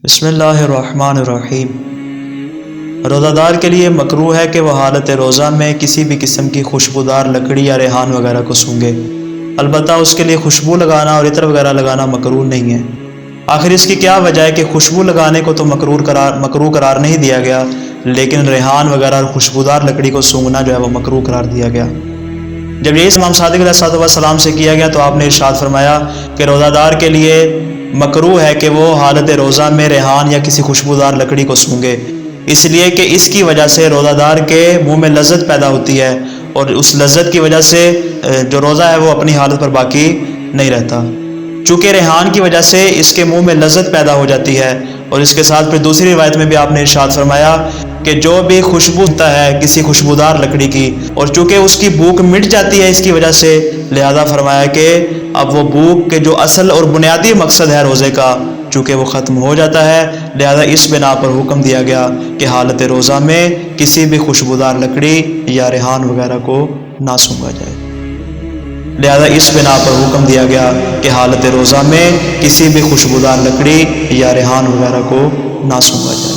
بسم اللہ الرحمن الرحیم۔ روزہ دار کے لیے مکروہ ہے کہ وہ حالت روزہ میں کسی بھی قسم کی خوشبودار لکڑی یا ریحان وغیرہ کو سونگھے، البتہ اس کے لیے خوشبو لگانا اور عطر وغیرہ لگانا مکروہ نہیں ہے۔ آخر اس کی کیا وجہ ہے کہ خوشبو لگانے کو تو مکروہ قرار نہیں دیا گیا، لیکن ریحان وغیرہ اور خوشبودار لکڑی کو سونگھنا جو ہے وہ مکروہ قرار دیا گیا۔ جب یہ امام صادق علیہ السلام سے کیا گیا تو آپ نے ارشاد فرمایا کہ روزہ دار کے لیے مکروہ ہے کہ وہ حالت روزہ میں ریحان یا کسی خوشبودار لکڑی کو سونگھے، اس لیے کہ اس کی وجہ سے روزہ دار کے منہ میں لذت پیدا ہوتی ہے، اور اس لذت کی وجہ سے جو روزہ ہے وہ اپنی حالت پر باقی نہیں رہتا۔ چونکہ ریحان کی وجہ سے اس کے منہ میں لذت پیدا ہو جاتی ہے، اور اس کے ساتھ پھر دوسری روایت میں بھی آپ نے ارشاد فرمایا کہ جو بھی خوشبو ہوتا ہے کسی خوشبودار لکڑی کی، اور چونکہ اس کی بھوک مٹ جاتی ہے اس کی وجہ سے، لہذا فرمایا کہ اب وہ بھوک کے جو اصل اور بنیادی مقصد ہے روزے کا، چونکہ وہ ختم ہو جاتا ہے، لہذا اس بنا پر حکم دیا گیا کہ حالت روزہ میں کسی بھی خوشبودار لکڑی یا ریحان وغیرہ کو نہ سونگھا جائے۔ لہذا اس بنا پر حکم دیا گیا کہ حالت روزہ میں کسی بھی خوشبودار لکڑی یا ریحان وغیرہ کو نہ سونگھا جائے۔